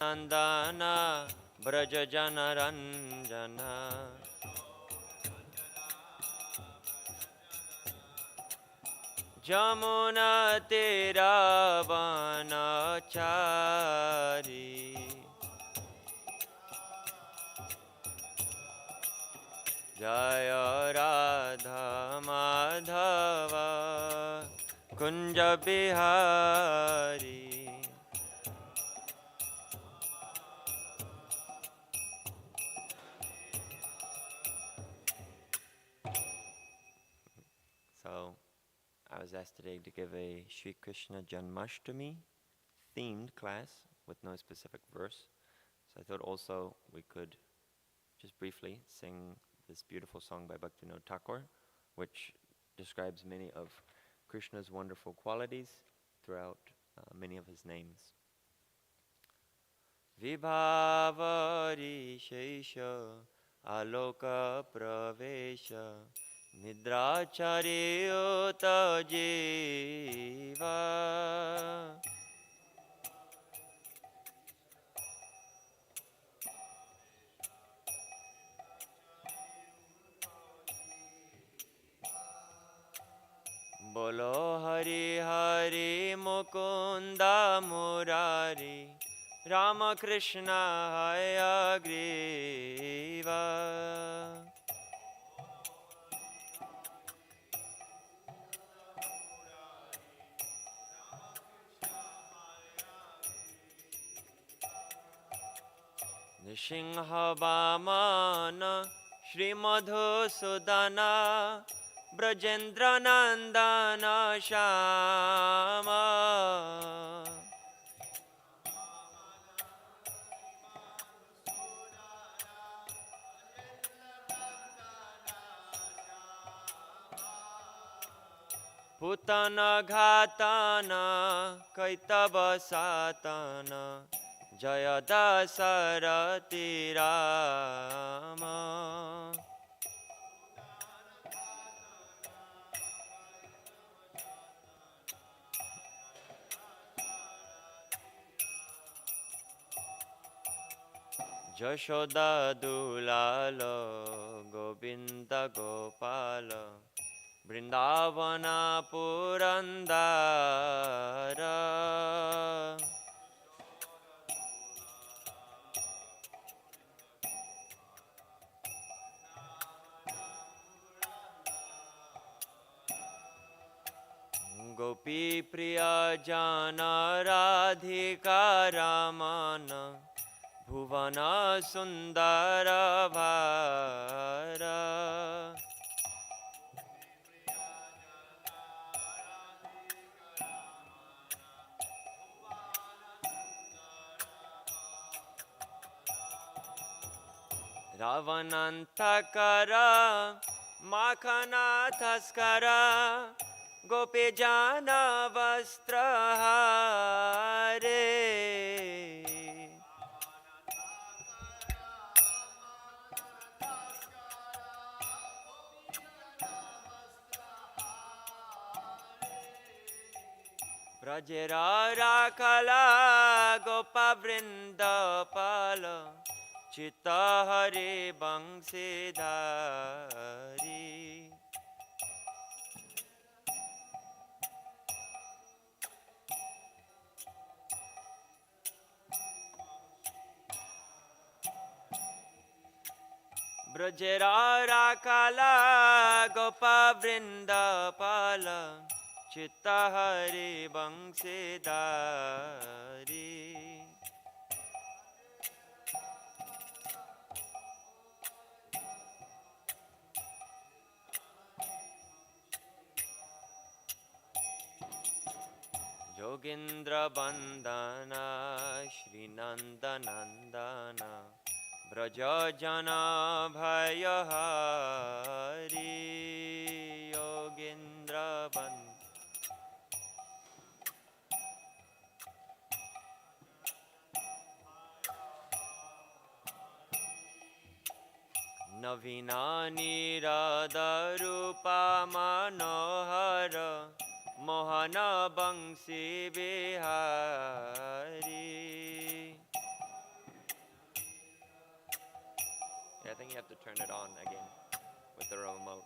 Nandana Vraja Janaranjana Jamuna Tera Vanachari Jaya Radha Madhava Kunja Bihari. So, I was asked today to give a Sri Krishna Janmashtami themed class with no specific verse. So I thought also we could just briefly sing this beautiful song by Bhaktivinoda Thakur, which describes many of Krishna's wonderful qualities throughout many of his names. Vibhavari Shesha Aloka Pravesha Nidracharyota Jiva Bolo Hari Hari Mukunda Murari Rama Krishna Hayagriva Nishingha Vamana Shri Madhusudana Brajendra Nandana Shama Putana Ghatana Kaitava Satana Jaya Dasa Rati Rama Jashoda Dulala Govinda Gopala Vrindavana Purandara Gopi Priya Jana Radhika Ramana Bhuvana Sundara Bhara Ravanantakara Makhana Thaskara Gopi Jana Vastrahare Brajera Rakala Gopa Vrindapala Chitta Hari Bangsidhari Brajera Rakala Gopa Vrindapala Chitta Hari Bangsidhari Yogendra Bandana Shri Nanda Nandana Vraja Jana Bhayahari Yogendra Bandana Navina Nirada Rupa Manohara Mohana Bangsi Bihari think you have to turn it on again with the remote.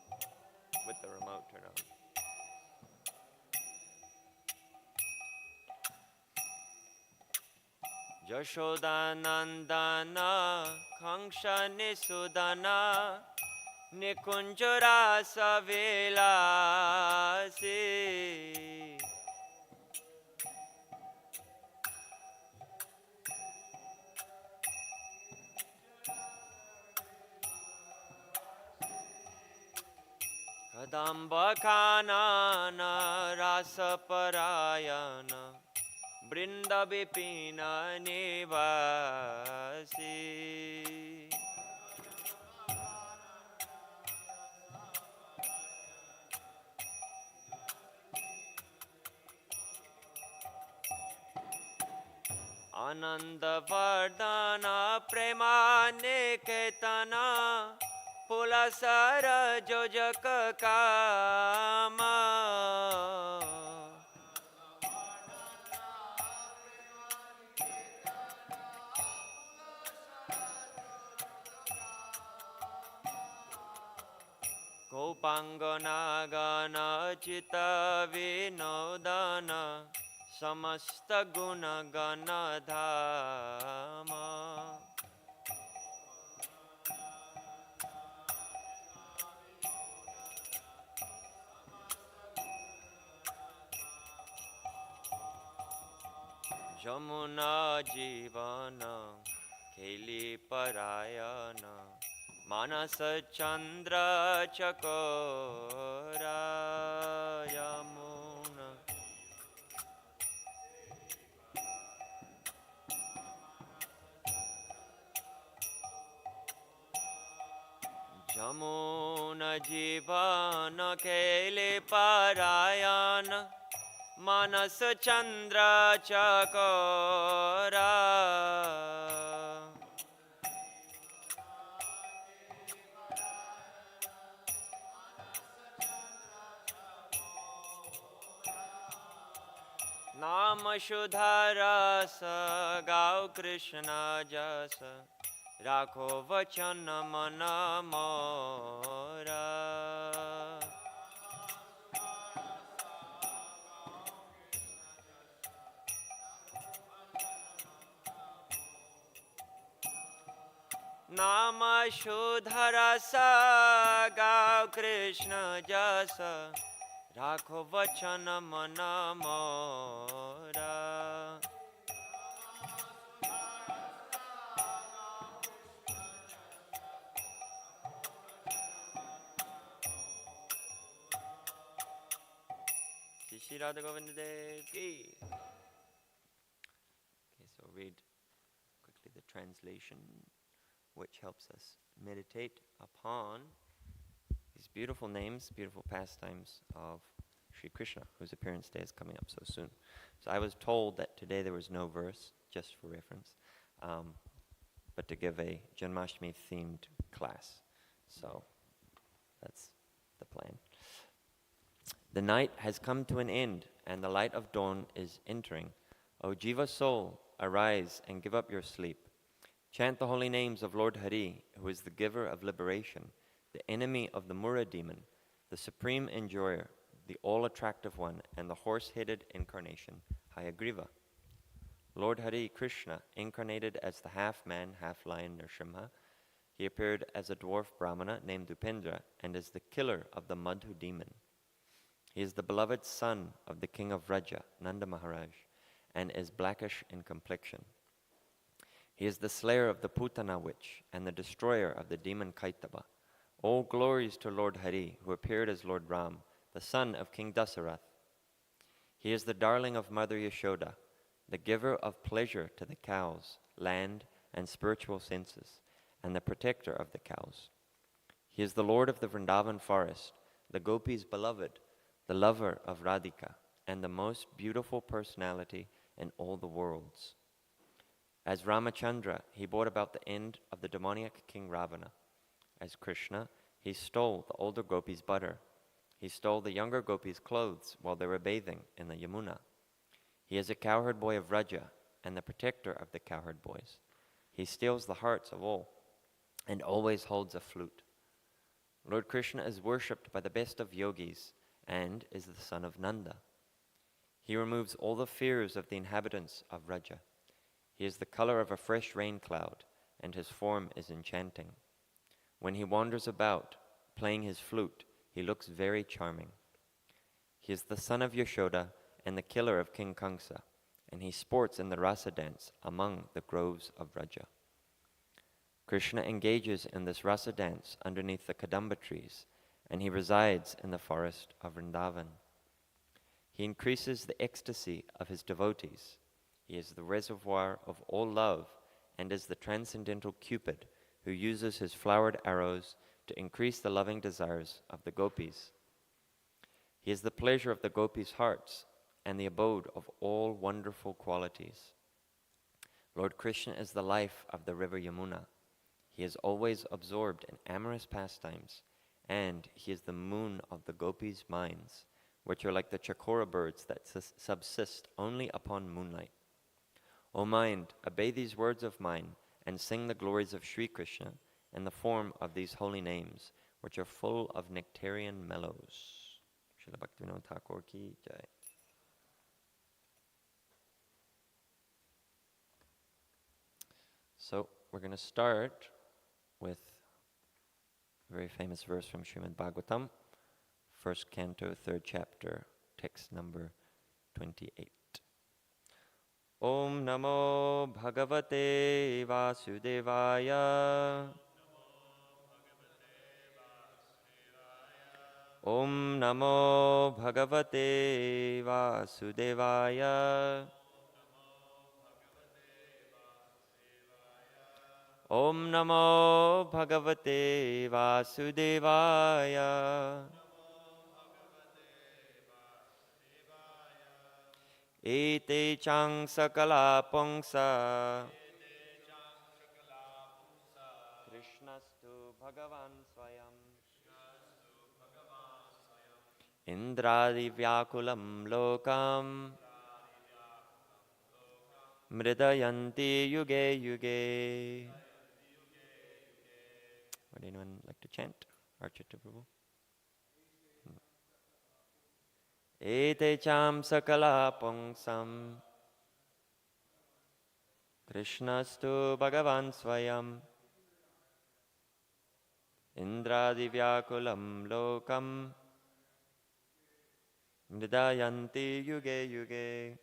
With the remote, turn on. Jashodanandana Kangsha Nisudana Nikunjara Savilasi Kadamba Kanana Rasa Parayana Brinda Vipina Nivasi Ananda Vardhana Prema Niketana Pulasara Jojaka Kama Gopangana Gana Chita Vinodana Samasta Guna Gana Dhama Jamuna Jivana Keli Parayana Manasa Chandra Chakora Yamuna Jamuna Jivana Keli Parayana Manasa Chandra Chakora Nama Shudharasa Gau Krishna Jasa Rakho Vachana Mana Mora Nama Shudharasa Gau Krishna Jasa Rakho Vachana Mana Mora Shri Radha Govinda Dev Ki. Okay, so read quickly the translation, which helps us meditate upon these beautiful names, beautiful pastimes of Sri Krishna, whose appearance day is coming up so soon. So I was told that today there was no verse, just for reference, but to give a Janmashtami themed class. So that's the plan. The night has come to an end, and the light of dawn is entering. O Jiva soul, arise and give up your sleep. Chant the holy names of Lord Hari, who is the giver of liberation, the enemy of the Mura demon, the supreme enjoyer, the all-attractive one, and the horse-headed incarnation, Hayagriva. Lord Hari Krishna, incarnated as the half-man, half-lion Nrsimha, he appeared as a dwarf Brahmana named Upendra and as the killer of the Madhu demon. He is the beloved son of the king of Vraja, Nanda Maharaj, and is blackish in complexion. He is the slayer of the Putana witch and the destroyer of the demon Kaitaba. All glories to Lord Hari, who appeared as Lord Ram, the son of King Dasarath. He is the darling of Mother Yashoda, the giver of pleasure to the cows, land, and spiritual senses, and the protector of the cows. He is the lord of the Vrindavan forest, the gopis' beloved, the lover of Radhika, and the most beautiful personality in all the worlds. As Ramachandra, he brought about the end of the demoniac king Ravana. As Krishna, he stole the older gopis' butter. He stole the younger gopis' clothes while they were bathing in the Yamuna. He is a cowherd boy of Vraja and the protector of the cowherd boys. He steals the hearts of all. and always holds a flute. Lord Krishna is worshipped by the best of yogis and is the son of Nanda. He removes all the fears of the inhabitants of Vraja. He is the color of a fresh rain cloud, and his form is enchanting. When he wanders about, playing his flute, he looks very charming. He is the son of Yashoda and the killer of King Kamsa, and he sports in the rasa dance among the groves of Vraja. Krishna engages in this rasa dance underneath the Kadamba trees, and he resides in the forest of Vrindavan. He increases the ecstasy of his devotees. He is the reservoir of all love and is the transcendental Cupid who uses his flowered arrows to increase the loving desires of the gopis. He is the pleasure of the gopis' hearts and the abode of all wonderful qualities. Lord Krishna is the life of the river Yamuna. He is always absorbed in amorous pastimes, and he is the moon of the gopis' minds, which are like the chakora birds that subsist only upon moonlight. O mind, obey these words of mine, and sing the glories of Sri Krishna in the form of these holy names, which are full of nectarian mellows. Srila Bhaktivinoda Thakur ki jai. So we're going to start with a very famous verse from Srimad Bhagavatam, first canto, third chapter, text number 28. Om Namo Bhagavate Vasudevaya. Om Namo Bhagavate Vasudevaya. Om Namo Bhagavate Vasudevaya. Ete chang sakala pongsa. Krishnastu Bhagavan Swayam. Indradi Vyakulam Lokam. Mridayanti Yuge Yuge. Would anyone like to chant? Archita Prabhu. Ete cham sakala pongsam. Krishnastu Bhagavan Swayam. Indradi Vyakulam Lokam. Mridayanti Yuge Yuge.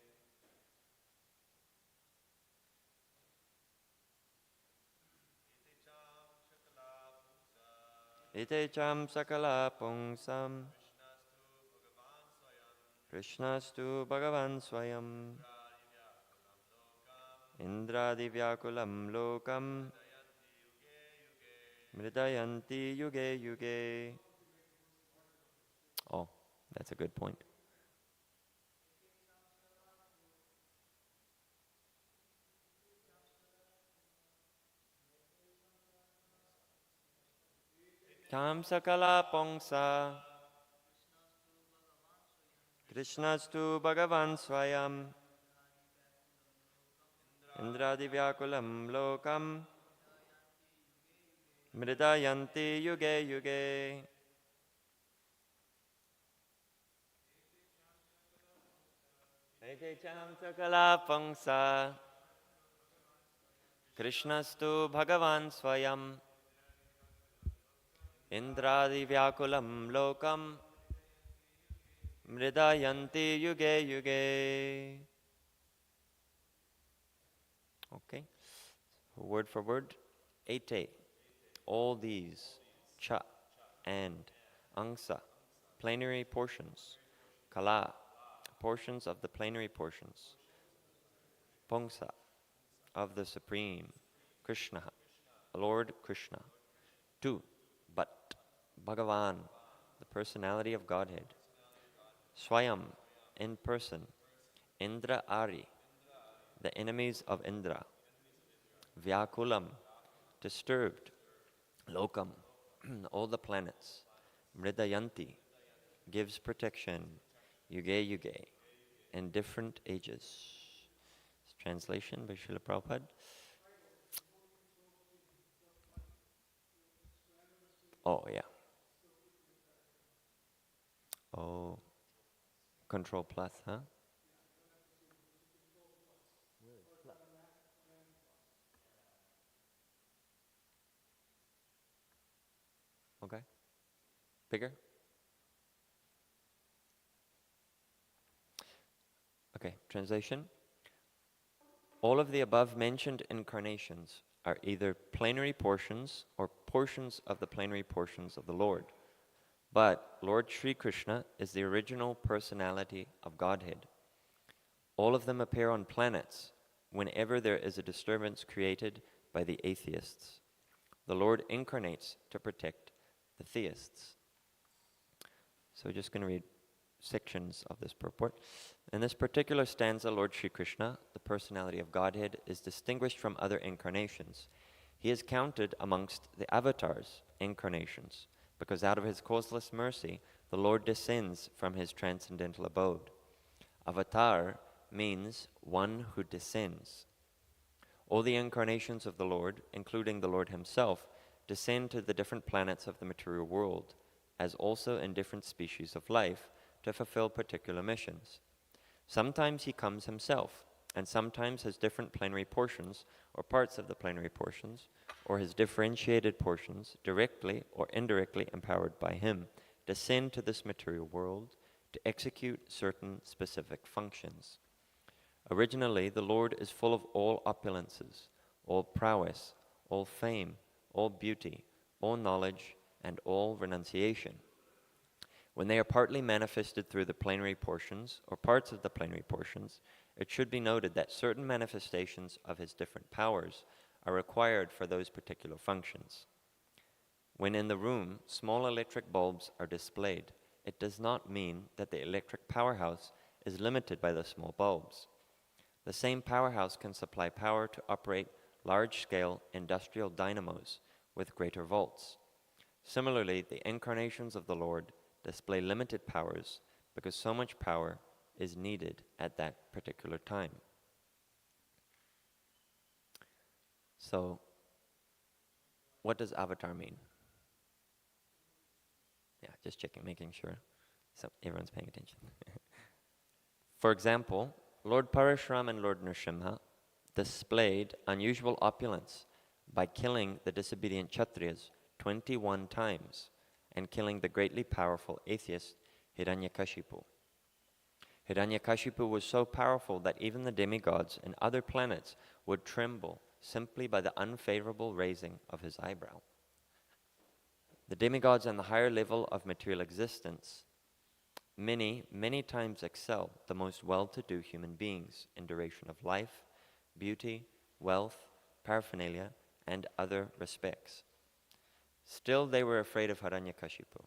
Ite cham sakala pongsam. Krishnastu Bhagavan Swayam. Indradi Vyakulam Lokam. Mridayanti Yuge Yuge. Oh, that's a good point. Tam sakala pongsa. Krishnastu Bhagavan Swayam. Indradi Vyakulam Lokam. Mridayanti Yuge Yuge. Ete cham sakala pongsa. Krishnastu Bhagavan Swayam. Indradi Vyakulam Lokam. Mridayanti Yuge Yuge. Okay, word for word. Ete, all these. Cha, and. Angsa, plenary portions. Kala, portions of the plenary portions. Pongsa, of the Supreme. Krishna, Lord Krishna. Tu, but. Bhagavan, the personality of Godhead. Swayam, in person. Indra Ari, the enemies of Indra. Vyakulam, disturbed. Lokam, all the planets. Mridayanti, gives protection. Yuge Yuge, in different ages. Translation by Srila Prabhupada. Oh, yeah. Oh, control plus, huh? Okay. Bigger? Okay, translation. All of the above mentioned incarnations are either plenary portions or portions of the plenary portions of the Lord. But Lord Sri Krishna is the original personality of Godhead. All of them appear on planets whenever there is a disturbance created by the atheists. The Lord incarnates to protect the theists. So we're just going to read sections of this purport. In this particular stanza, Lord Sri Krishna, the personality of Godhead, is distinguished from other incarnations. He is counted amongst the avatars, incarnations, because out of his causeless mercy, the Lord descends from his transcendental abode. Avatar means one who descends. All the incarnations of the Lord, including the Lord himself, descend to the different planets of the material world, as also in different species of life, to fulfill particular missions. Sometimes he comes himself, and sometimes his different plenary portions, or parts of the plenary portions, or his differentiated portions, directly or indirectly empowered by him, descend to this material world to execute certain specific functions. Originally, the Lord is full of all opulences, all prowess, all fame, all beauty, all knowledge, and all renunciation. When they are partly manifested through the plenary portions, or parts of the plenary portions, it should be noted that certain manifestations of his different powers are required for those particular functions. When in the room, small electric bulbs are displayed, it does not mean that the electric powerhouse is limited by the small bulbs. The same powerhouse can supply power to operate large-scale industrial dynamos with greater volts. Similarly, the incarnations of the Lord display limited powers because so much power is needed at that particular time. So, what does avatar mean? Yeah, just checking, making sure so everyone's paying attention. For example, Lord Parashuram and Lord Nrsimha displayed unusual opulence by killing the disobedient Kshatriyas 21 times and killing the greatly powerful atheist Hiranyakashipu. Hiranyakashipu was so powerful that even the demigods and other planets would tremble simply by the unfavorable raising of his eyebrow. The demigods and the higher level of material existence many times excel the most well-to-do human beings in duration of life, beauty, wealth, paraphernalia, and other respects. Still, they were afraid of Hiranyakashipu.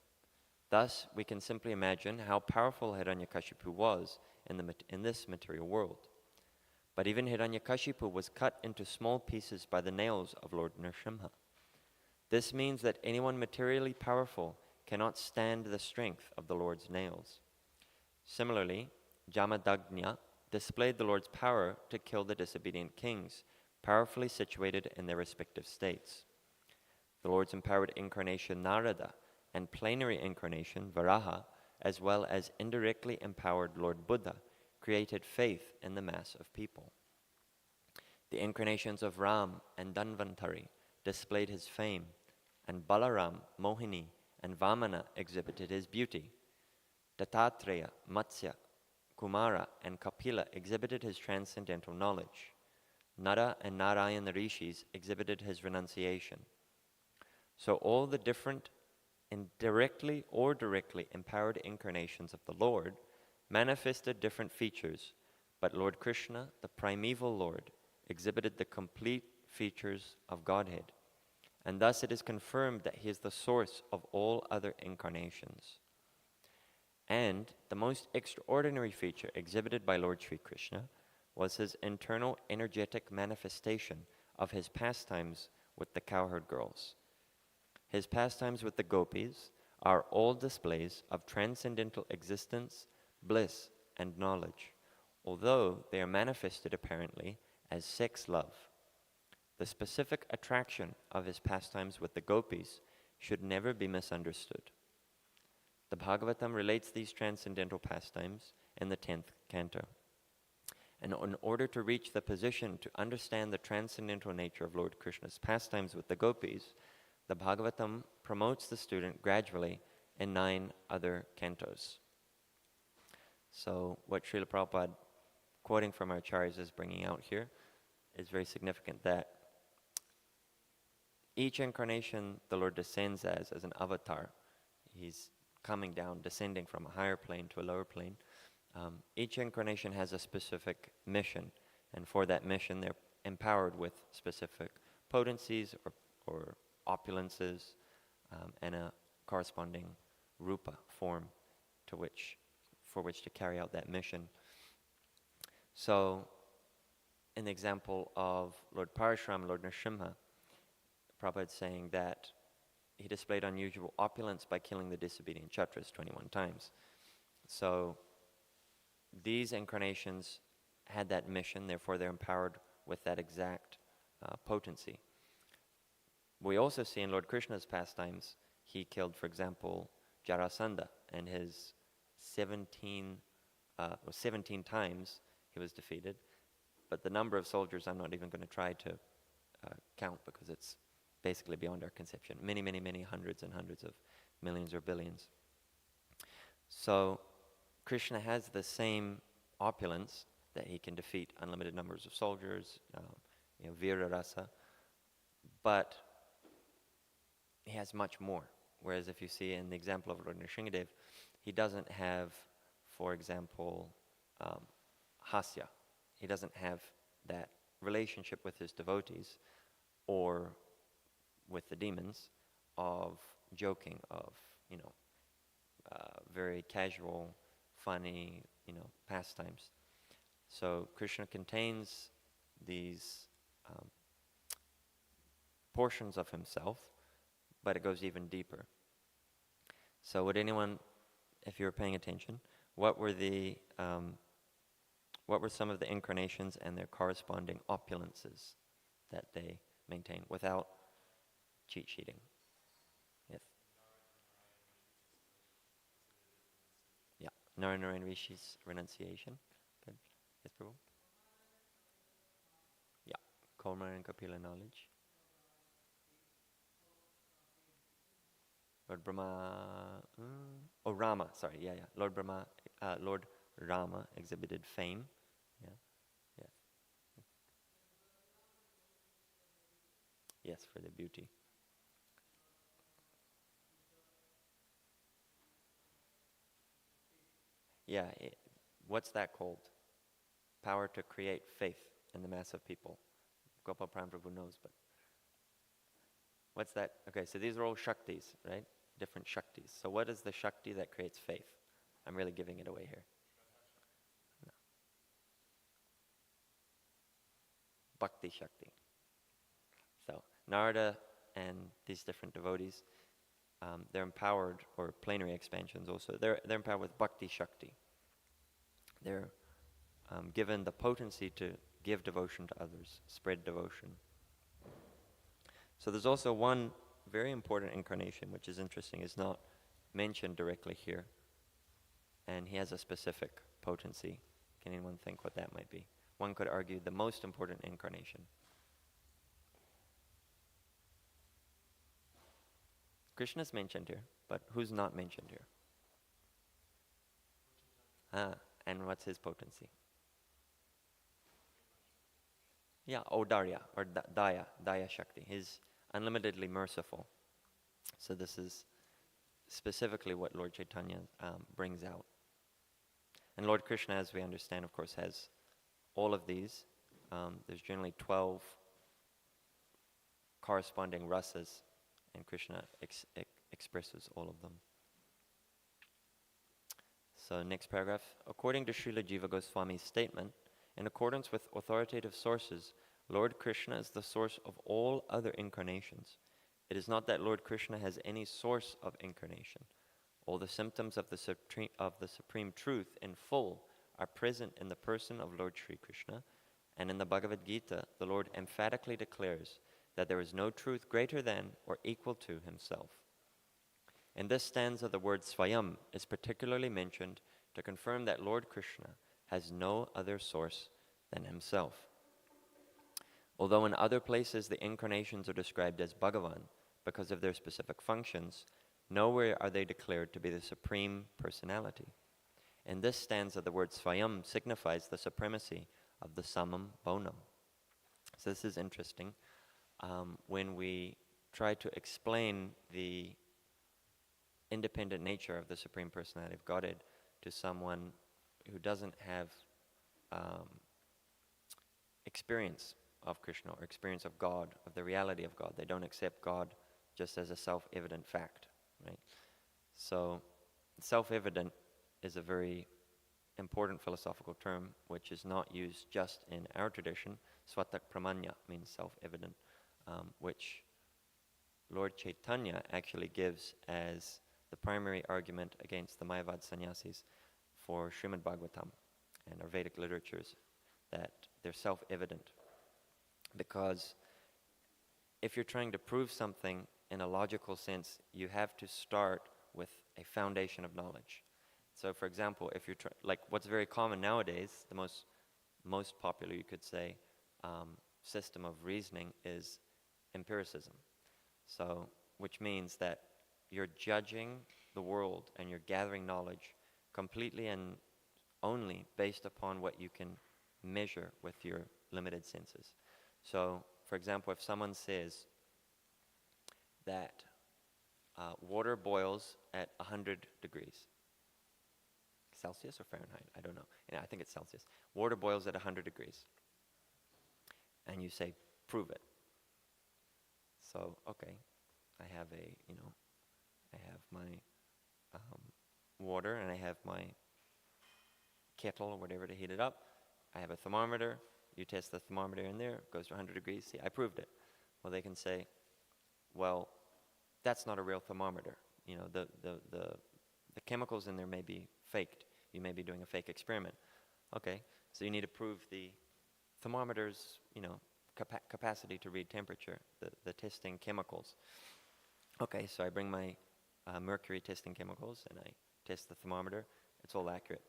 Thus, we can simply imagine how powerful Hiranyakashipu was in this material world. But even Hiranyakashipu was cut into small pieces by the nails of Lord Nrsimha. This means that anyone materially powerful cannot stand the strength of the Lord's nails. Similarly, Jamadagnya displayed the Lord's power to kill the disobedient kings, powerfully situated in their respective states. The Lord's empowered incarnation Narada and plenary incarnation Varaha, as well as indirectly empowered Lord Buddha, created faith in the mass of people. The incarnations of Ram and Dhanvantari displayed his fame, and Balaram, Mohini, and Vamana exhibited his beauty. Dattatreya, Matsya, Kumara, and Kapila exhibited his transcendental knowledge. Nara and Narayan the Rishis exhibited his renunciation. So all the different indirectly or directly empowered incarnations of the Lord manifested different features, but Lord Krishna, the primeval Lord, exhibited the complete features of Godhead. And thus it is confirmed that he is the source of all other incarnations. And the most extraordinary feature exhibited by Lord Sri Krishna was his internal energetic manifestation of his pastimes with the cowherd girls. His pastimes with the gopis are all displays of transcendental existence, bliss, and knowledge, although they are manifested apparently as sex love. The specific attraction of his pastimes with the gopis should never be misunderstood. The Bhagavatam relates these transcendental pastimes in the 10th canto. And in order to reach the position to understand the transcendental nature of Lord Krishna's pastimes with the gopis, the Bhagavatam promotes the student gradually in 9 other cantos. So what Srila Prabhupada, quoting from our acharyas, is bringing out here is very significant, that each incarnation the Lord descends as an avatar. He's coming down, descending from a higher plane to a lower plane. Each incarnation has a specific mission, and for that mission they're empowered with specific potencies or opulences, and a corresponding rupa form for which to carry out that mission. So, in the example of Lord Parashuram, Lord Nrsimha, Prabhupada is saying that he displayed unusual opulence by killing the disobedient Kshatras 21 times. So, these incarnations had that mission, therefore they're empowered with that exact potency. We also see in Lord Krishna's pastimes, he killed, for example, Jarasandha, and his 17 times he was defeated. But the number of soldiers I'm not even going to try to count, because it's basically beyond our conception. Many, many, many hundreds and hundreds of millions or billions. So Krishna has the same opulence that he can defeat unlimited numbers of soldiers, Vira Rasa, but he has much more. Whereas if you see in the example of Lord Nrsingadev, he doesn't have, for example, hasya. He doesn't have that relationship with his devotees or with the demons of joking, of, very casual, funny, pastimes. So Krishna contains these portions of himself, but it goes even deeper. So would anyone, if you were paying attention, what were some of the incarnations and their corresponding opulences that they maintain without cheat sheeting? Yes. Yeah. Narayana Rishi's renunciation. Good. Yes, Prabhu? Yeah. Komar and Kapila knowledge. Lord Brahma, Rama, sorry, yeah. Lord Rama exhibited fame, yeah. Yes, for the beauty. Yeah, what's that called? Power to create faith in the mass of people. Gopal Prabhu knows, but what's that? Okay, so these are all Shaktis, right? Different Shaktis. So what is the Shakti that creates faith? I'm really giving it away here. No. Bhakti Shakti. So Narada and these different devotees, they're empowered, or plenary expansions also, they're empowered with Bhakti Shakti. They're given the potency to give devotion to others, spread devotion. So there's also one very important incarnation, which is interesting, is not mentioned directly here. And he has a specific potency. Can anyone think what that might be? One could argue the most important incarnation. Krishna's mentioned here, but who's not mentioned here? And what's his potency? Yeah, Audarya, or Daya Shakti. He's unlimitedly merciful. So this is specifically what Lord Chaitanya brings out. And Lord Krishna, as we understand, of course, has all of these. There's generally 12 corresponding rasas, and Krishna expresses all of them. So next paragraph. According to Srila Jiva Goswami's statement, in accordance with authoritative sources, Lord Krishna is the source of all other incarnations. It is not that Lord Krishna has any source of incarnation. All the symptoms of the Supreme Truth in full are present in the person of Lord Sri Krishna, and in the Bhagavad Gita, the Lord emphatically declares that there is no truth greater than or equal to himself. In this stanza, the word Svayam is particularly mentioned to confirm that Lord Krishna has no other source than himself. Although in other places the incarnations are described as Bhagavan because of their specific functions, nowhere are they declared to be the Supreme Personality. In this stanza, the word Svayam signifies the supremacy of the Samam Bonam. So this is interesting. When we try to explain the independent nature of the Supreme Personality of Godhead to someone who doesn't have experience of Krishna or experience of God, of the reality of God. They don't accept God just as a self-evident fact, right? So self-evident is a very important philosophical term which is not used just in our tradition. Svatak pramanya means self-evident, which Lord Chaitanya actually gives as the primary argument against the Mayavad sannyasis for Srimad Bhagavatam and our Vedic literatures, that they're self-evident. Because if you're trying to prove something in a logical sense, you have to start with a foundation of knowledge. So for example, if you're like what's very common nowadays, the most popular, you could say, system of reasoning is empiricism. So, which means that you're judging the world and you're gathering knowledge completely and only based upon what you can measure with your limited senses. So, for example, if someone says that water boils at 100 degrees, Celsius or Fahrenheit? I don't know. Yeah, I think it's Celsius. Water boils at 100 degrees. And you say, prove it. So, okay, I have my water and I have my kettle or whatever to heat it up. I have a thermometer. You test the thermometer in there, it goes to 100 degrees. See, I proved it. Well, they can say, well, that's not a real thermometer. You know, the chemicals in there may be faked. You may be doing a fake experiment. Okay, so you need to prove the thermometer's, capacity to read temperature, the testing chemicals. Okay, so I bring my mercury testing chemicals and I test the thermometer. It's all accurate.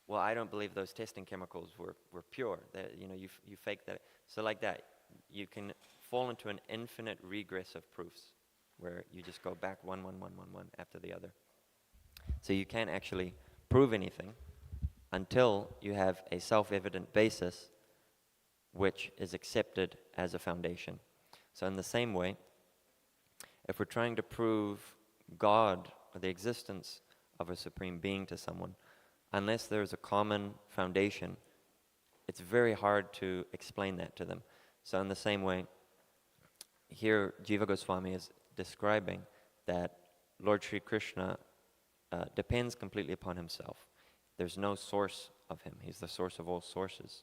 Well, I don't believe those testing chemicals were pure. That, you fake that. So like that, you can fall into an infinite regress of proofs where you just go back one after the other. So you can't actually prove anything until you have a self-evident basis which is accepted as a foundation. So in the same way, if we're trying to prove God or the existence of a supreme being to someone, unless there's a common foundation, it's very hard to explain that to them. So in the same way, here Jiva Goswami is describing that Lord Sri Krishna depends completely upon himself. There's no source of him. He's the source of all sources.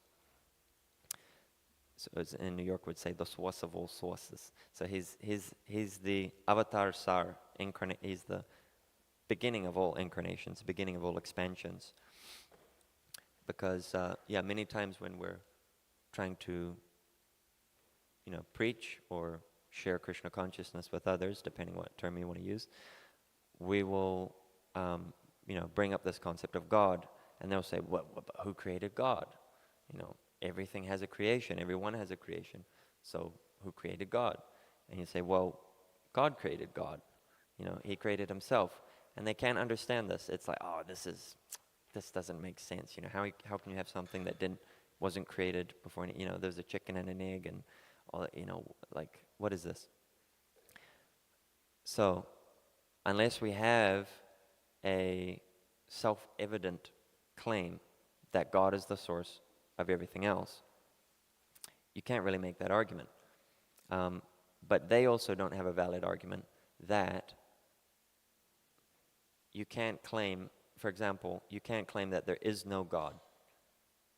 So as in New York would say, the source of all sources. So he's the avatar sar, he's the beginning of all incarnations, beginning of all expansions. Because, many times when we're trying to, preach or share Krishna consciousness with others, depending what term you want to use, we will, bring up this concept of God, and they'll say, who created God? Everything has a creation, everyone has a creation, so who created God? And you say, well, God created God. He created himself. And they can't understand this. It's like, this doesn't make sense. How can you have something that wasn't created before? There's a chicken and an egg and all. What is this? So, unless we have a self-evident claim that God is the source of everything else, you can't really make that argument. But they also don't have a valid argument that you can't claim, for example, you can't claim that there is no God,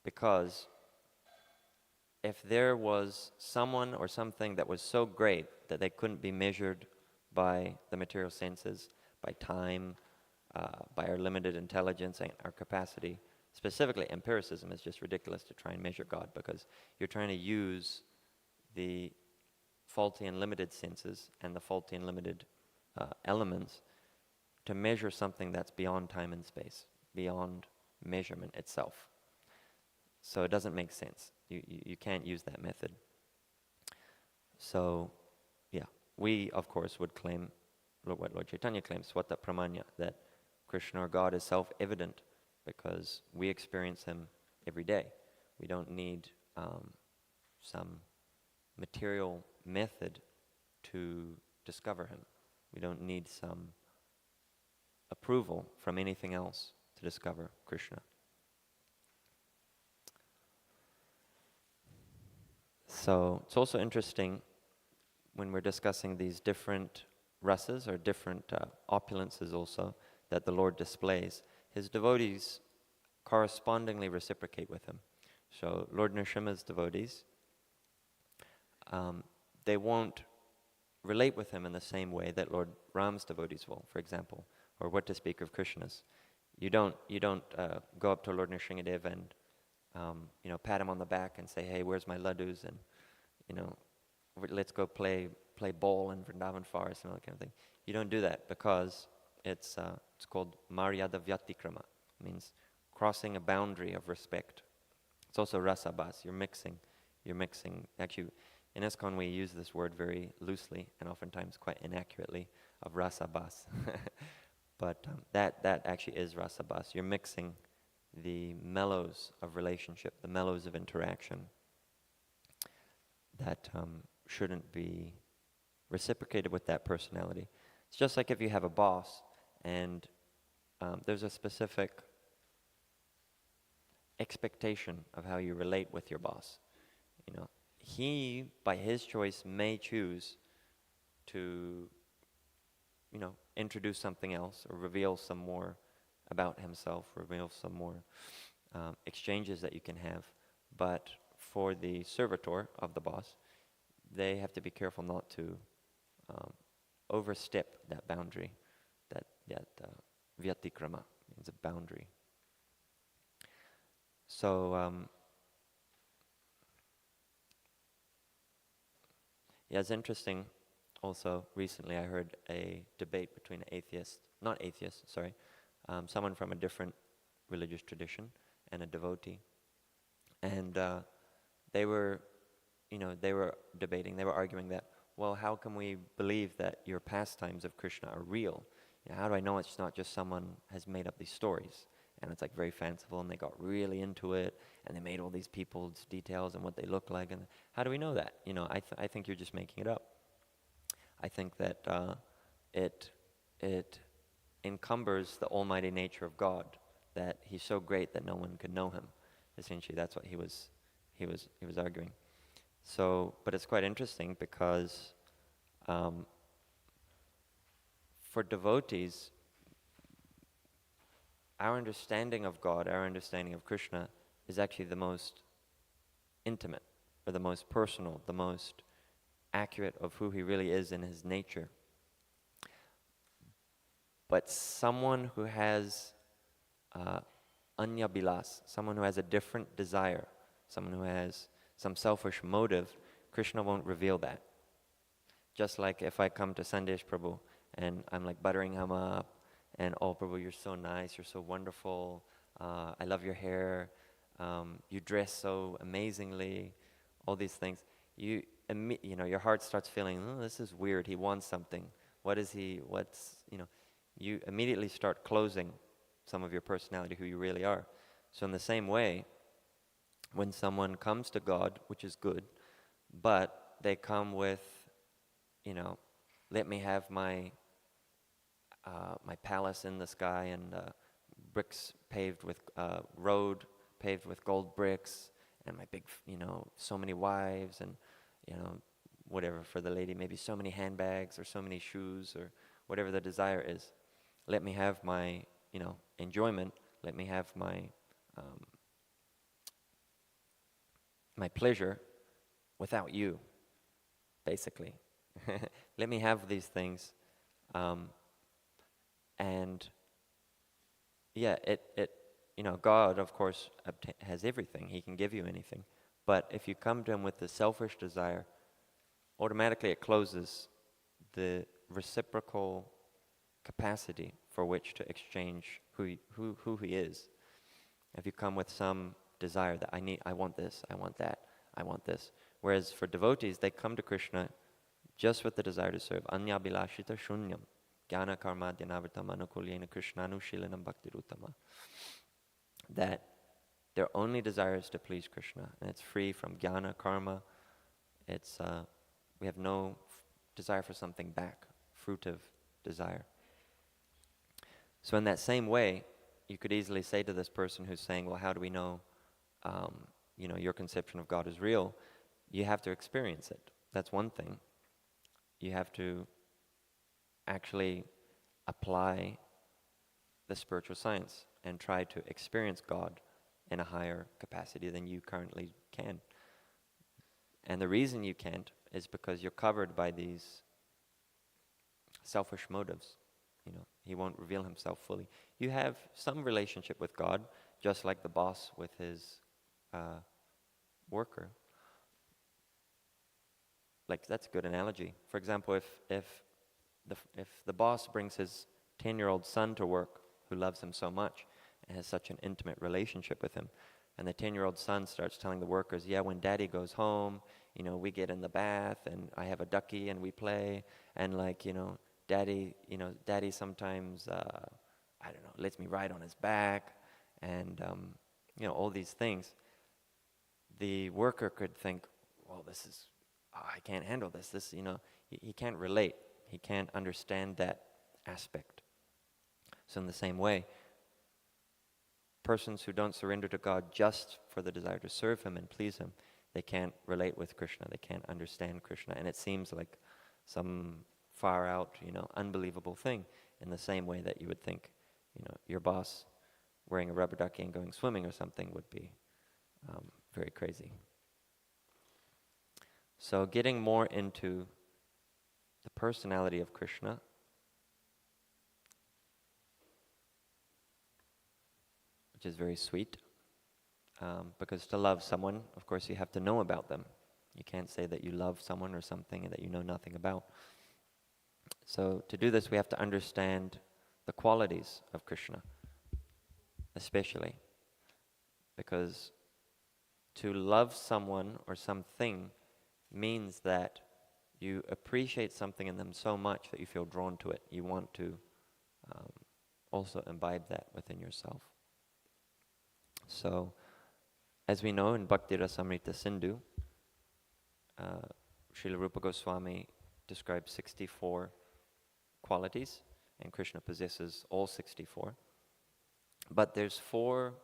because if there was someone or something that was so great that they couldn't be measured by the material senses, by time, by our limited intelligence and our capacity, specifically empiricism is just ridiculous to try and measure God, because you're trying to use the faulty and limited senses and the faulty and limited elements to measure something that's beyond time and space, beyond measurement itself. So it doesn't make sense. You can't use that method. So, yeah, we, of course, would claim what Lord Chaitanya claims, Swata Pramanya, that Krishna or God is self-evident because we experience Him every day. We don't need some material method to discover Him. We don't need some approval from anything else to discover Krishna. So it's also interesting when we're discussing these different rasas or different opulences also that the Lord displays, His devotees correspondingly reciprocate with Him. So Lord Nrsimha's devotees, they won't relate with Him in the same way that Lord Ram's devotees will, for example, or what to speak of Krishna's. You don't go up to Lord Nrsimhadev and pat him on the back and say, hey, where's my laddus, and let's go play ball in Vrindavan forest and all that kind of thing. You don't do that because it's called Maryada Vyatikrama. It means crossing a boundary of respect. It's also rasabas. You're mixing. Actually, in ISKCON we use this word very loosely and oftentimes quite inaccurately of rasabas. But that actually is rasabas. You're mixing the mellows of relationship, the mellows of interaction that shouldn't be reciprocated with that personality. It's just like if you have a boss and there's a specific expectation of how you relate with your boss. He, by his choice, may choose to, introduce something else or reveal some more about himself, reveal some more exchanges that you can have. But for the servitor of the boss, they have to be careful not to overstep that boundary. That vyatikrama means a boundary. So, it's interesting. Also, recently I heard a debate between someone from a different religious tradition and a devotee, and they were debating. They were arguing that, well, how can we believe that your pastimes of Krishna are real? How do I know it's not just someone has made up these stories? And it's like very fanciful, and they got really into it, and they made all these people's details and what they look like, and how do we know that? I think you're just making it up. I think that it encumbers the almighty nature of God, that He's so great that no one could know Him. Essentially, that's what he was arguing. So, but it's quite interesting because for devotees, our understanding of God, our understanding of Krishna is actually the most intimate, or the most personal, the most accurate of who He really is in His nature. But someone who has anya bilas, someone who has a different desire, someone who has some selfish motive, Krishna won't reveal that. Just like if I come to Sandesh Prabhu and I'm like buttering him up, and oh Prabhu, you're so nice, you're so wonderful, I love your hair, you dress so amazingly, all these things. Your heart starts feeling, oh, this is weird, he wants something. You immediately start closing some of your personality, who you really are. So in the same way, when someone comes to God, which is good, but they come with, let me have my palace in the sky, and bricks paved with road paved with gold bricks, and my big, so many wives, and whatever for the lady, maybe so many handbags or so many shoes or whatever the desire is. Let me have my enjoyment. Let me have my my pleasure without you, basically. Let me have these things. And God, of course, has everything. He can give you anything. But if you come to Him with the selfish desire, automatically it closes the reciprocal capacity for which to exchange who he is. If you come with some desire that I want this, I want that, I want this. Whereas for devotees, they come to Krishna just with the desire to serve. Anya bilashita shunyam, jnana karma dhyanavartam anukulyena krishnanushilanam bhaktirutama. That their only desire is to please Krishna, and it's free from jnana, karma. It's we have no desire for something back, fruitive desire. So in that same way, you could easily say to this person who's saying, well, how do we know, your conception of God is real? You have to experience it. That's one thing. You have to actually apply the spiritual science and try to experience God in a higher capacity than you currently can. And the reason you can't is because you're covered by these selfish motives. He won't reveal himself fully. You have some relationship with God, just like the boss with his worker. Like, that's a good analogy. For example, if the boss brings his 10-year-old son to work, who loves him so much and has such an intimate relationship with him, and the 10-year-old son starts telling the workers, yeah, when daddy goes home, we get in the bath and I have a ducky and we play, and daddy sometimes, lets me ride on his back, and all these things. The worker could think, well, I can't handle this. He can't relate. He can't understand that aspect. So in the same way, persons who don't surrender to God just for the desire to serve Him and please Him, they can't relate with Krishna. They can't understand Krishna. And it seems like some far out, unbelievable thing, in the same way that you would think, your boss wearing a rubber ducky and going swimming or something would be very crazy. So getting more into the personality of Krishna, which is very sweet, because to love someone, of course, you have to know about them. You can't say that you love someone or something that you know nothing about. So to do this, we have to understand the qualities of Krishna, especially, because to love someone or something means that you appreciate something in them so much that you feel drawn to it. You want to also imbibe that within yourself. So, as we know in Bhakti Rasamrita Sindhu, Srila Rupa Goswami describes 64 qualities, and Krishna possesses all 64. But there's 4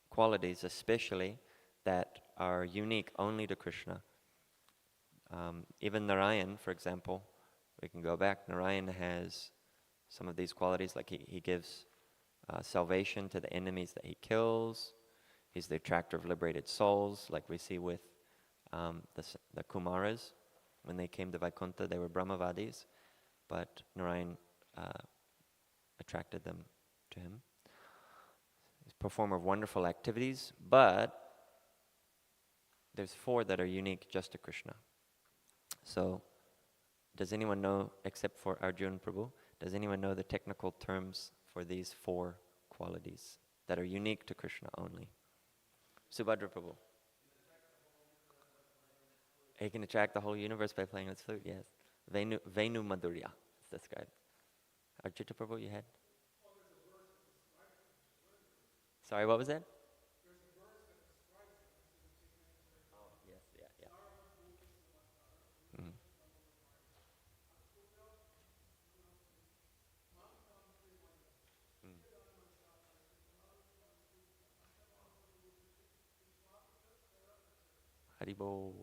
qualities especially that are unique only to Krishna. Even Narayan, for example, we can go back. Narayan has some of these qualities, like he gives salvation to the enemies that he kills. He's the attractor of liberated souls, like we see with the Kumaras. When they came to Vaikuntha, they were Brahmavadis, but Narayan attracted them to him. He's a performer of wonderful activities, but there's 4 that are unique just to Krishna. So, does anyone know, except for Arjun Prabhu, does anyone know the technical terms for these 4 qualities that are unique to Krishna only? Subhadra Prabhu. He can attract the whole universe by playing his flute, yes. Venu Madhurya is described. Arjita Prabhu, you had? Sorry, what was that? Oh, yes, yeah. Mm. Mm. Haribo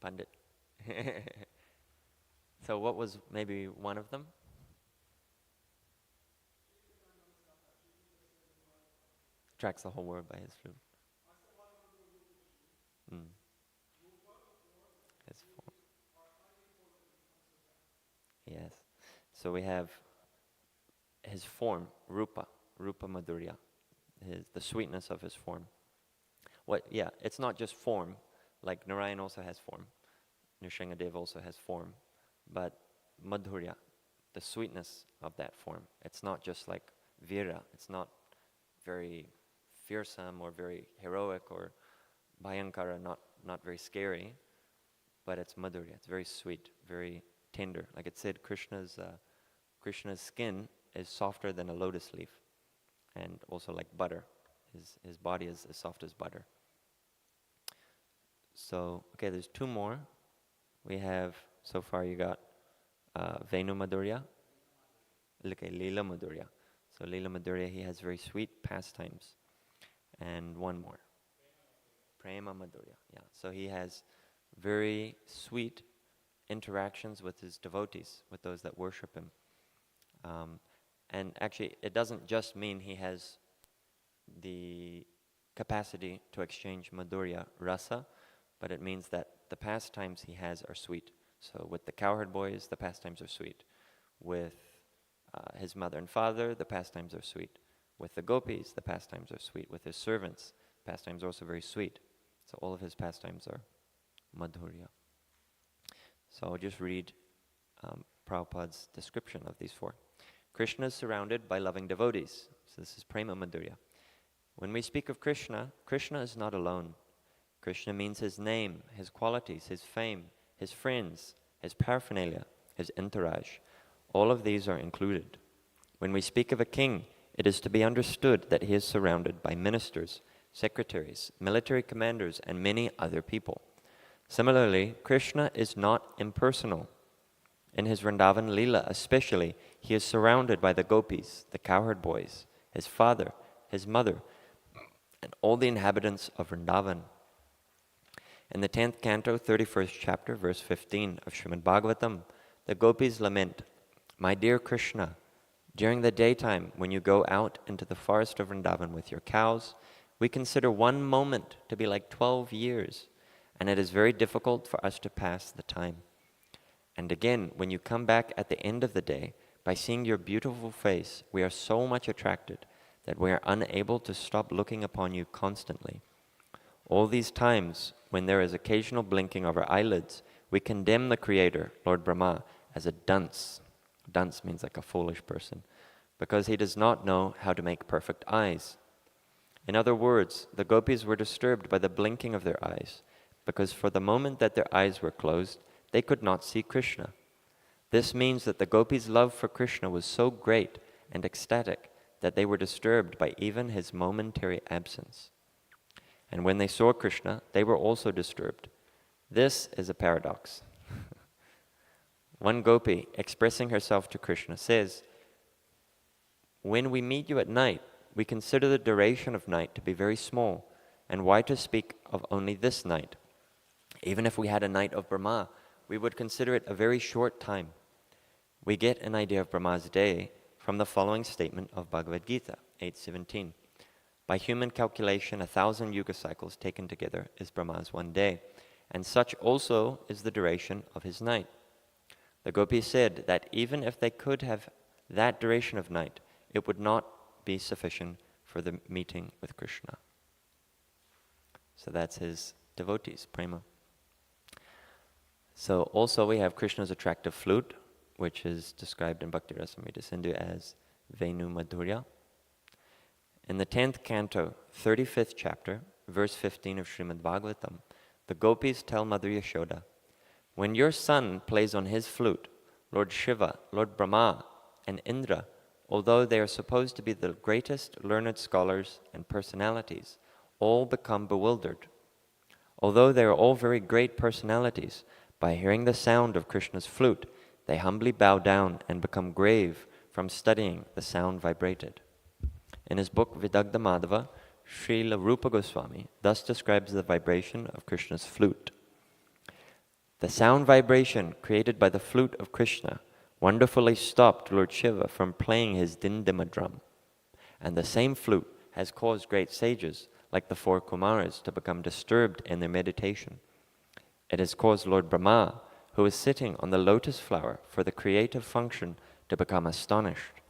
Pandit. So what was maybe one of them? Tracks the whole world by his flute. Mm. His form. Yes. So we have his form, Rupa Madhurya, the sweetness of his form. It's not just form, like Narayan also has form. Nrsingadev also has form, but Madhurya, the sweetness of that form. It's not just like Vira. It's not very fearsome or very heroic or Bhayankara, not very scary, but it's Madhurya. It's very sweet, very tender. Like it said, Krishna's skin is softer than a lotus leaf, and also like butter. His body is as soft as butter. So, okay, there's two more. We have, so far you got Venu Madhurya, okay, Leela Madhurya. So Leela Madhurya, he has very sweet pastimes. And one more. Prema Madhurya, yeah. So he has very sweet interactions with his devotees, with those that worship him. And actually, it doesn't just mean he has the capacity to exchange Madhurya Rasa, but it means that the pastimes he has are sweet. So with the cowherd boys, the pastimes are sweet. With his mother and father, the pastimes are sweet. With the gopis, the pastimes are sweet. With his servants, pastimes are also very sweet. So all of his pastimes are Madhurya. So I'll just read Prabhupada's description of these four. Krishna is surrounded by loving devotees. So this is Prema Madhurya. When we speak of Krishna, Krishna is not alone. Krishna means his name, his qualities, his fame, his friends, his paraphernalia, his entourage. All of these are included. When we speak of a king, it is to be understood that he is surrounded by ministers, secretaries, military commanders, and many other people. Similarly, Krishna is not impersonal. In his Vrindavan Leela especially, he is surrounded by the gopis, the cowherd boys, his father, his mother, and all the inhabitants of Vrindavan. In the 10th canto, 31st chapter, verse 15 of Srimad Bhagavatam, the gopis lament, "My dear Krishna, during the daytime when you go out into the forest of Vrindavan with your cows, we consider one moment to be like 12 years, and it is very difficult for us to pass the time. And again, when you come back at the end of the day, by seeing your beautiful face, we are so much attracted that we are unable to stop looking upon you constantly. All these times, when there is occasional blinking of our eyelids, we condemn the Creator, Lord Brahma, as a dunce." Dunce means like a foolish person, because he does not know how to make perfect eyes. In other words, the gopis were disturbed by the blinking of their eyes, because for the moment that their eyes were closed, they could not see Krishna. This means that the gopis' love for Krishna was so great and ecstatic that they were disturbed by even his momentary absence. And when they saw Krishna, they were also disturbed. This is a paradox. One gopi, expressing herself to Krishna, says, "When we meet you at night, we consider the duration of night to be very small, and why to speak of only this night? Even if we had a night of Brahma, we would consider it a very short time. We get an idea of Brahma's day from the following statement of Bhagavad Gita, 8:17. By human calculation, 1,000 yuga cycles taken together is Brahma's one day, and such also is the duration of his night." The gopis said that even if they could have that duration of night, it would not be sufficient for the meeting with Krishna. So that's his devotees, prema. So also we have Krishna's attractive flute, which is described in Bhakti Rasamrita Sindhu as Venu Madhurya. In the 10th canto, 35th chapter, verse 15 of Srimad Bhagavatam, the gopis tell Mother Yashoda, "When your son plays on his flute, Lord Shiva, Lord Brahma, and Indra, although they are supposed to be the greatest learned scholars and personalities, all become bewildered. Although they are all very great personalities, by hearing the sound of Krishna's flute, they humbly bow down and become grave from studying the sound vibrated." In his book Vidagdha Madhava, Srila Rupa Goswami thus describes the vibration of Krishna's flute. "The sound vibration created by the flute of Krishna wonderfully stopped Lord Shiva from playing his dindima drum. And the same flute has caused great sages, like the four Kumaras, to become disturbed in their meditation. It has caused Lord Brahma, who is sitting on the lotus flower for the creative function, to become astonished.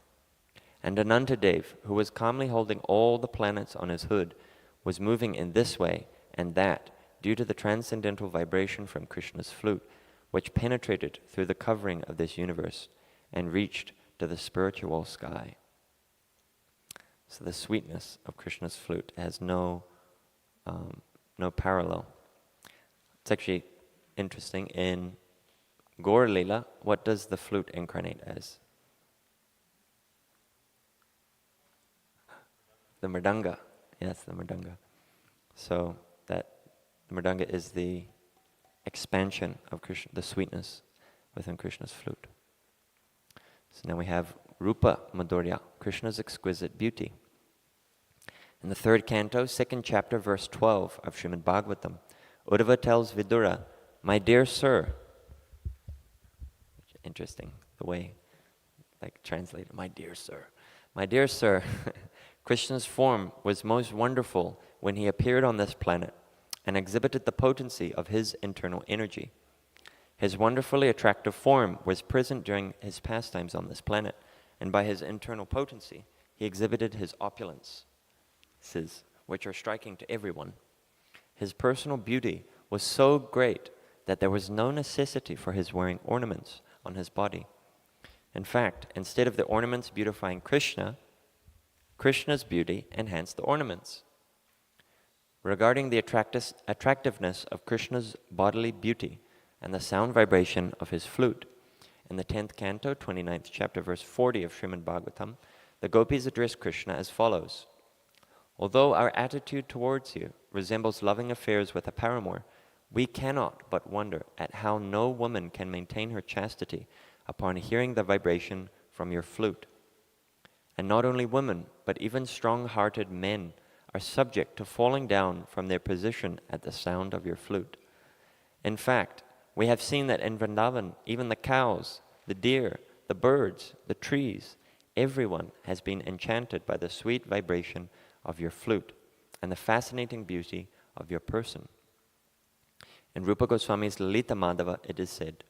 And Anantadev, who was calmly holding all the planets on his hood, was moving in this way and that due to the transcendental vibration from Krishna's flute, which penetrated through the covering of this universe and reached to the spiritual sky. So the sweetness of Krishna's flute has no parallel. It's actually interesting. In Gaur Lila, what does the flute incarnate as? The mridanga. Yes, the mridanga. So that the mridanga is the expansion of Krishna, the sweetness within Krishna's flute. So now we have Rupa Madhurya, Krishna's exquisite beauty. In the 3rd canto, 2nd chapter, verse 12 of Srimad Bhagavatam, Uddhava tells Vidura, "My dear sir," interesting, the way, like translated, "my dear sir." "My dear sir, Krishna's form was most wonderful when he appeared on this planet and exhibited the potency of his internal energy. His wonderfully attractive form was present during his pastimes on this planet, and by his internal potency, he exhibited his opulences, which are striking to everyone. His personal beauty was so great that there was no necessity for his wearing ornaments on his body. In fact, instead of the ornaments beautifying Krishna, Krishna's beauty enhanced the ornaments. Regarding the attractiveness of Krishna's bodily beauty and the sound vibration of his flute, in the 10th canto, 29th chapter, verse 40 of Srimad Bhagavatam, the gopis address Krishna as follows: "Although our attitude towards you resembles loving affairs with a paramour, we cannot but wonder at how no woman can maintain her chastity upon hearing the vibration from your flute. And not only women, but even strong-hearted men are subject to falling down from their position at the sound of your flute. In fact, we have seen that in Vrindavan, even the cows, the deer, the birds, the trees, everyone has been enchanted by the sweet vibration of your flute and the fascinating beauty of your person." In Rupa Goswami's Lalita Madhava, it is said,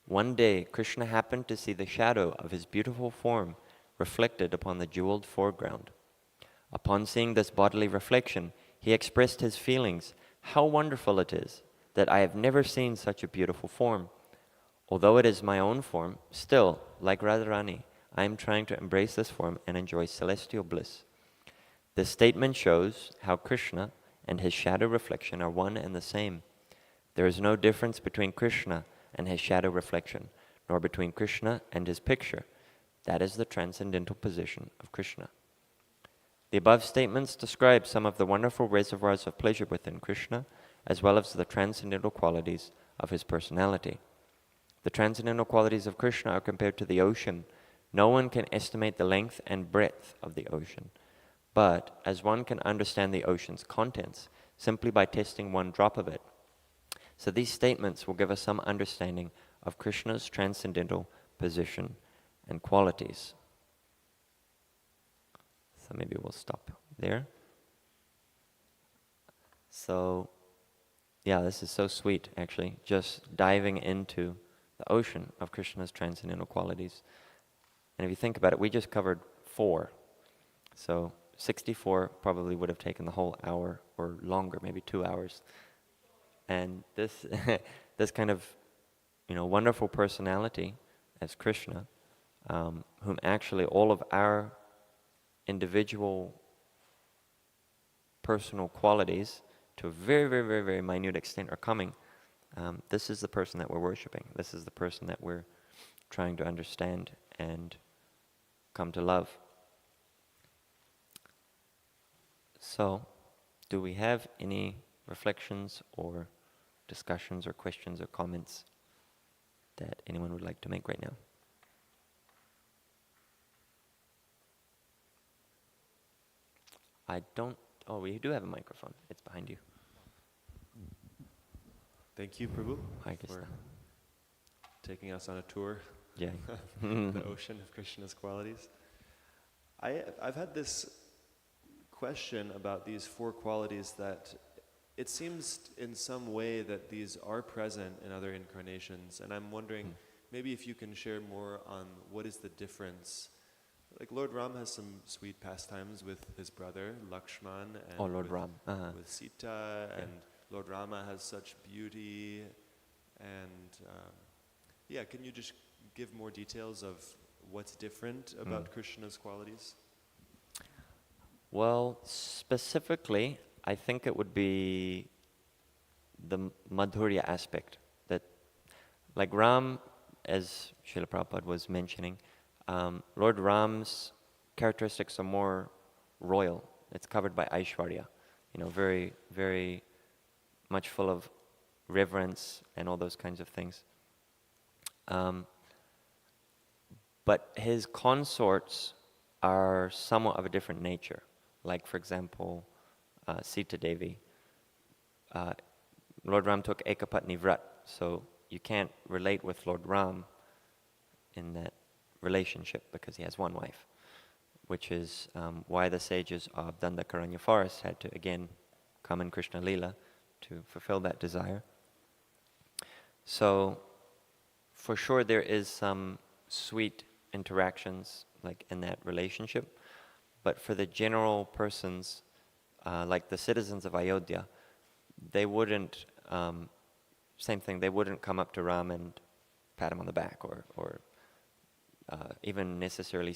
"One day Krishna happened to see the shadow of his beautiful form reflected upon the jeweled foreground. Upon seeing this bodily reflection, he expressed his feelings. How wonderful it is that I have never seen such a beautiful form. Although it is my own form, still, like Radharani, I am trying to embrace this form and enjoy celestial bliss." This statement shows how Krishna and his shadow reflection are one and the same. There is no difference between Krishna and his shadow reflection, nor between Krishna and his picture. That is the transcendental position of Krishna. The above statements describe some of the wonderful reservoirs of pleasure within Krishna, as well as the transcendental qualities of his personality. The transcendental qualities of Krishna are compared to the ocean. No one can estimate the length and breadth of the ocean. But as one can understand the ocean's contents simply by testing one drop of it. So these statements will give us some understanding of Krishna's transcendental position and qualities. So maybe we'll stop there. So, yeah, this is so sweet, actually, just diving into the ocean of Krishna's transcendental qualities. And if you think about it, we just covered 4. So 64 probably would have taken the whole hour or longer, maybe 2 hours. And this, this kind of, wonderful personality as Krishna, whom actually all of our individual personal qualities, to a very, very, very, very minute extent, are coming. This is the person that we're worshiping. This is the person that we're trying to understand and come to love. So, do we have any reflections or discussions or questions or comments that anyone would like to make right now? We do have a microphone. It's behind you. Thank you, Prabhu, Hi, Krishna. for taking us on a tour. Yeah. The ocean of Krishna's qualities. I've had this question about these 4 qualities that it seems in some way that these are present in other incarnations, and I'm wondering maybe if you can share more on what is the difference. Like Lord Ram has some sweet pastimes with his brother Lakshman and with Sita, and Lord Rama has such beauty, and can you just give more details of what's different about Krishna's qualities? Well, specifically, I think it would be the Madhurya aspect. That, like Ram, as Srila Prabhupada was mentioning, Lord Ram's characteristics are more royal. It's covered by Aishwarya, very, very much full of reverence and all those kinds of things. But his consorts are somewhat of a different nature. Like, for example, Sita Devi. Lord Ram took Ekapatni Vrat, so you can't relate with Lord Ram in that relationship because he has one wife, which is why the sages of Dandakaranya forest had to again come in Krishna Lila to fulfill that desire. So, for sure there is some sweet interactions like in that relationship, but for the general persons, like the citizens of Ayodhya, they wouldn't, same thing, they wouldn't come up to Ram and pat him on the back or even necessarily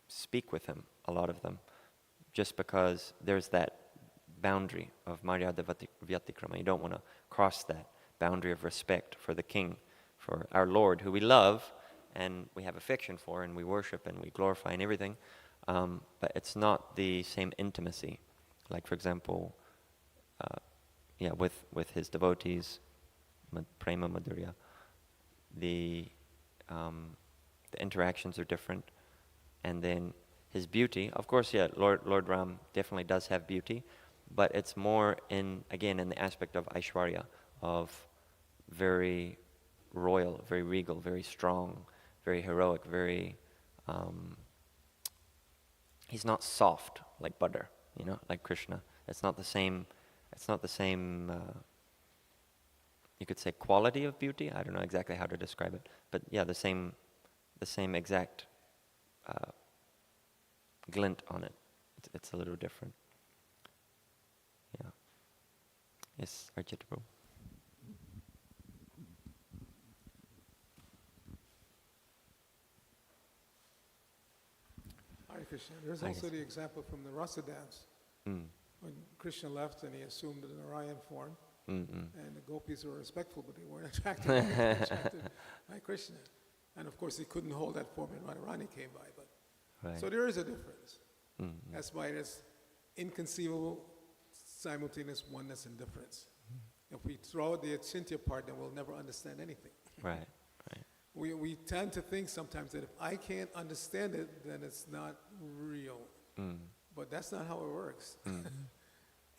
speak with him, a lot of them, just because there's that boundary of Maryada Vyatikrama. You don't want to cross that boundary of respect for the king, for our Lord, who we love and we have affection for and we worship and we glorify and everything, but it's not the same intimacy. Like, for example, with his devotees, Prema Madhurya, the interactions are different. And then his beauty, of course, Lord Ram definitely does have beauty, but it's more in the aspect of Aishwarya, of very royal, very regal, very strong, very heroic, very, he's not soft like butter, like Krishna. It's not the same, you could say quality of beauty. I don't know exactly how to describe it, but yeah, the same exact glint on it. It's a little different. Yeah. Yes, Archita Prabhu. Hare Krishna. There's Hare also Krishna. the example from the Rasa dance. When Krishna left and he assumed the Narayan form, and the gopis were respectful, but they weren't attracted by Krishna. And of course, he couldn't hold that form when Radharani came by. But Right. so there is a difference. That's why there's inconceivable, simultaneous oneness and difference. If we throw out the achintya part, then we'll never understand anything. Right. We tend to think sometimes that if I can't understand it, then it's not real. But that's not how it works.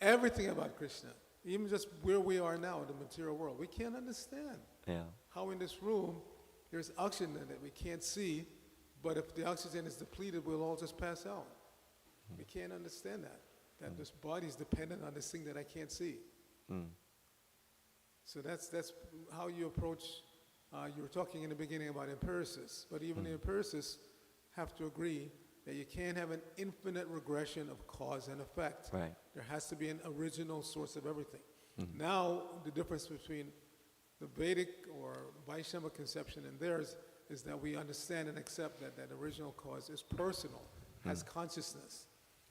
Everything about Krishna, even just where we are now in the material world, we can't understand. Yeah. How in this room, there's oxygen in it we can't see, but if the oxygen is depleted, we'll all just pass out. We can't understand that this body is dependent on this thing that I can't see. So that's how you approach, you were talking in the beginning about empiricists, but even the empiricists have to agree that you can't have an infinite regression of cause and effect. Right. There has to be an original source of everything. Now, the difference between the Vedic or Vaishnava conception and theirs is that we understand and accept that that original cause is personal, has consciousness,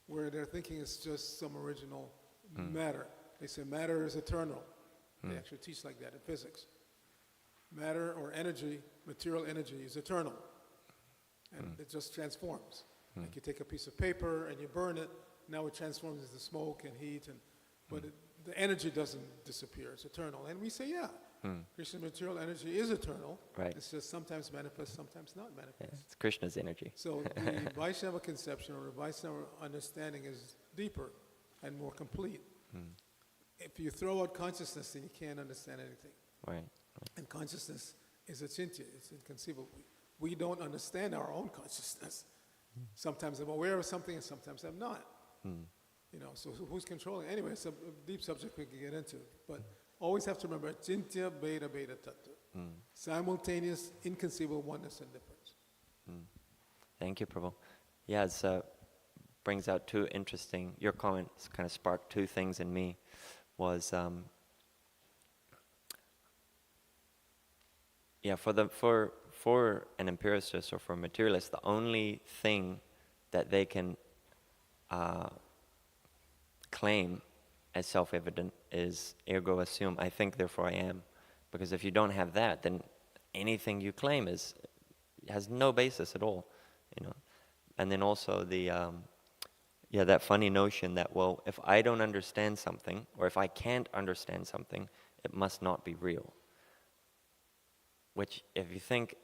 where their thinking is just some original matter. They say matter is eternal. They actually teach like that in physics. Matter or energy, material energy, is eternal. And it just transforms. Like you take a piece of paper and you burn it, now it transforms into smoke and heat, but the energy doesn't disappear, it's eternal. And we say, yeah, Krishna's material energy is eternal. Right. It's just sometimes manifest, sometimes not Yeah, manifest. it's Krishna's energy. So the Vaishnava conception or the Vaishnava understanding is deeper and more complete. If you throw out consciousness, then you can't understand anything. Right. And consciousness is achintya, it's inconceivable. We don't understand our own consciousness. Sometimes I'm aware of something and sometimes I'm not. So who's controlling? Anyway, it's a deep subject we can get into. But always have to remember, achintya bheda bheda tattva. Simultaneous, inconceivable oneness and difference. Thank you, Prabhu. Yeah, it brings out two interesting, your comments kind of sparked two things in me. Was for an empiricist or for a materialist, the only thing that they can claim as self-evident is ergo assume, I think, therefore I am. Because if you don't have that, then anything you claim has no basis at all, you know. And then also that funny notion that, well, if I don't understand something, or if I can't understand something, it must not be real. Which, if you think,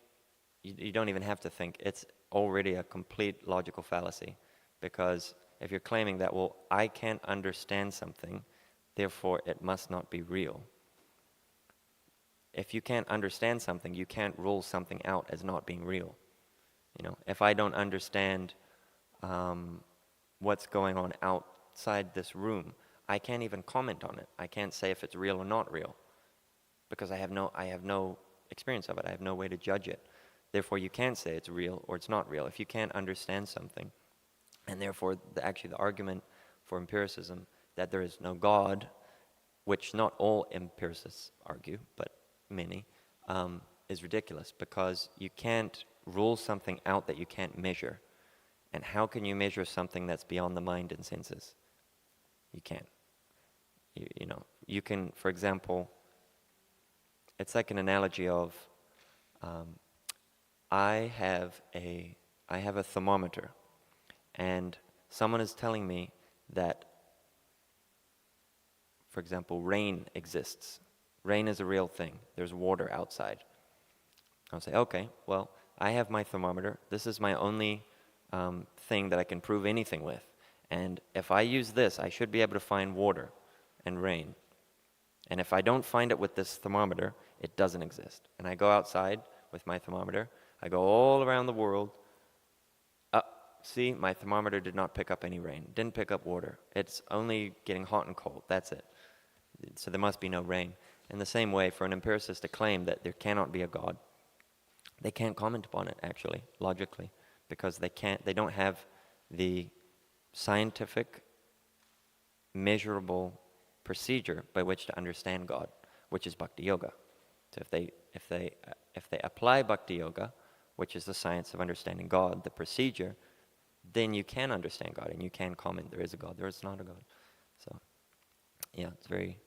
you don't even have to think, it's already a complete logical fallacy. Because if you're claiming that, well, I can't understand something, therefore it must not be real. If you can't understand something, you can't rule something out as not being real. You know, if I don't understand what's going on outside this room, I can't even comment on it. I can't say if it's real or not real, because I have no experience of it. I have no way to judge it. Therefore, you can't say it's real or it's not real if you can't understand something. And therefore, actually the argument for empiricism that there is no God, which not all empiricists argue, but many, is ridiculous, because you can't rule something out that you can't measure. And how can you measure something that's beyond the mind and senses? You can't. You know, you can, for example, it's like an analogy of, I have a thermometer, and someone is telling me that, for example, rain exists. Rain is a real thing. There's water outside. I'll say, okay, well, I have my thermometer. This is my only thing that I can prove anything with. And if I use this, I should be able to find water and rain. And if I don't find it with this thermometer, it doesn't exist. And I go outside with my thermometer. I go all around the world. See, my thermometer did not pick up any rain. Didn't pick up water. It's only getting hot and cold. That's it. So there must be no rain. In the same way, for an empiricist to claim that there cannot be a God, they can't comment upon it, actually, logically, because they don't have the scientific, measurable procedure by which to understand God, which is bhakti yoga. So if they apply bhakti yoga, which is the science of understanding God, the procedure, then you can understand God and you can comment there is a God, there is not a God. So, yeah, it's very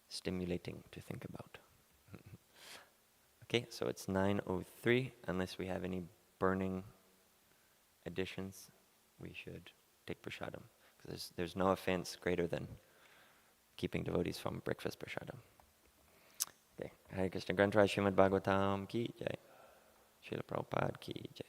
stimulating to think about. Okay, so it's 9:03. Unless we have any burning additions, we should take prasadam. Because there's no offense greater than keeping devotees from breakfast prasadam. Okay, Hare Krishna Granth Srimad Bhagavatam ki jai. Srila Prabhupada ki jai.